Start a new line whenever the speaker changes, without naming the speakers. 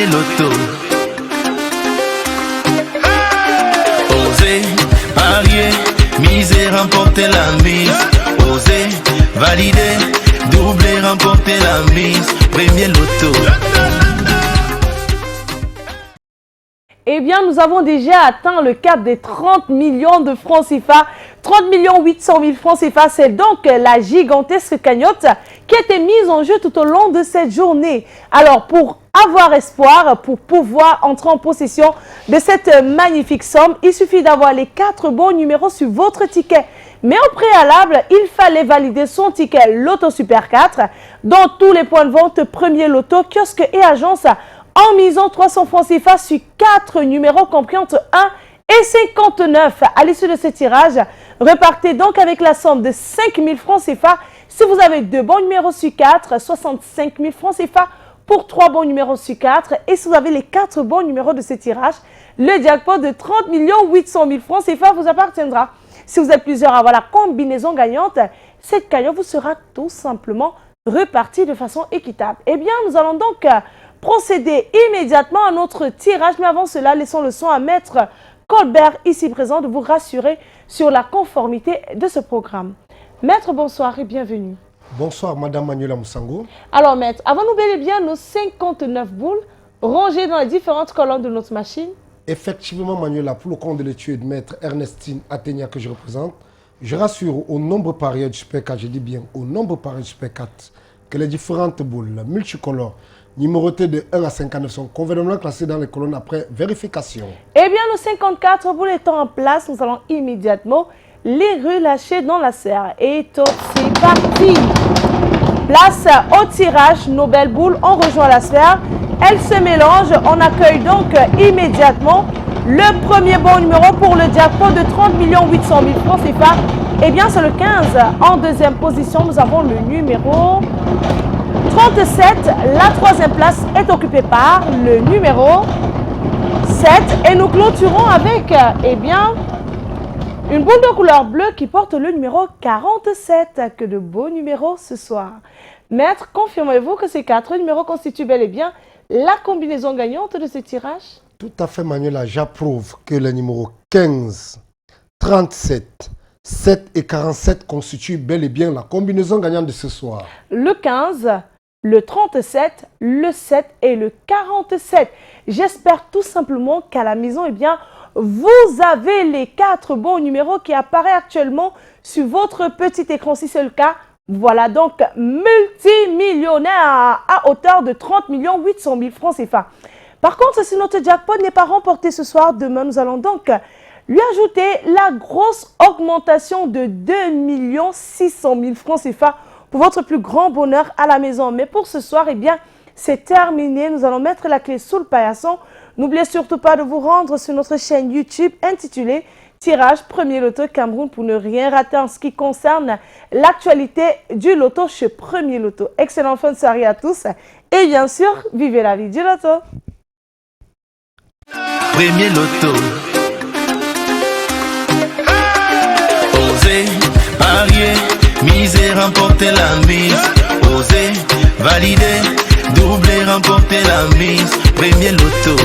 Premier loto. Osez, parier, miser, remporter la mise. Osez, valider, doubler, remporter la mise. Premier loto.
Eh bien, nous avons déjà atteint le cap des 30 millions de francs CFA. 30 800 000 francs CFA, c'est donc la gigantesque cagnotte qui a été mise en jeu tout au long de cette journée. Alors, pour avoir espoir, pour pouvoir entrer en possession de cette magnifique somme, il suffit d'avoir les 4 bons numéros sur votre ticket. Mais au préalable, il fallait valider son ticket Loto Super 4 dans tous les points de vente Premier Loto, kiosque et agence en misant 300 francs CFA sur 4 numéros compris entre 1 et 59. À l'issue de ce tirage, repartez donc avec la somme de 5 000 francs CFA. Si vous avez 2 bons numéros sur 4, 65 000 francs CFA pour 3 bons numéros sur 4. Et si vous avez les 4 bons numéros de ce tirage, le jackpot de 30 800 000 francs CFA vous appartiendra. Si vous êtes plusieurs à avoir la combinaison gagnante, cette cagnotte vous sera tout simplement repartie de façon équitable. Eh bien, nous allons donc procéder immédiatement à notre tirage. Mais avant cela, laissons le soin à Maître Colbert, ici présent, de vous rassurer sur la conformité de ce programme. Maître, bonsoir et bienvenue.
Bonsoir, Madame Manuela Moussango.
Alors, Maître, avons-nous bel et bien nos 59 boules rangées dans les différentes colonnes de notre machine?
Effectivement, Manuela, pour le compte de l'étude de Maître Ernestine Athénia que je représente, je rassure au nombre pareil du Super 4, je dis bien au nombre pareil du Super 4, que les différentes boules multicolores numérotées de 1 à 59 sont convenablement classées dans les colonnes après vérification.
Eh bien, nos 54 boules étant en place, nous allons immédiatement les relâcher dans la serre. Et top, c'est parti! Place au tirage, nos belles boules, on rejoint la sphère. Elles se mélangent, on accueille donc immédiatement le premier bon numéro pour le jackpot de 30 800 000 francs CFA. Eh bien, c'est le 15. En deuxième position, nous avons le numéro 37. La troisième place est occupée par le numéro 7. Et nous clôturons avec, eh bien, une boule de couleur bleue qui porte le numéro 47. Que de beaux numéros ce soir. Maître, confirmez-vous que ces 4 numéros constituent bel et bien la combinaison gagnante de ce tirage?
Tout à fait, Manuela. J'approuve que les numéros 15, 37, 7 et 47 constituent bel et bien la combinaison gagnante de ce soir.
Le 15, le 37, le 7 et le 47. J'espère tout simplement qu'à la maison, eh bien, vous avez les 4 bons numéros qui apparaissent actuellement sur votre petit écran. Si c'est le cas, voilà donc multimillionnaire à hauteur de 30 800 000 francs CFA. Par contre, si notre jackpot n'est pas remporté ce soir, demain, nous allons donc lui ajouter la grosse augmentation de 2 600 000 francs CFA pour votre plus grand bonheur à la maison. Mais pour ce soir, eh bien, c'est terminé. Nous allons mettre la clé sous le paillasson. N'oubliez surtout pas de vous rendre sur notre chaîne YouTube intitulée Tirage Premier Loto Cameroun pour ne rien rater en ce qui concerne l'actualité du loto chez Premier Loto. Excellente fin de soirée à tous et bien sûr, vivez la vie du loto.
Premier loto. Osez, parier, miser, remporter la mise. Osez, valider, doubler, remporter la mise. Premier loto.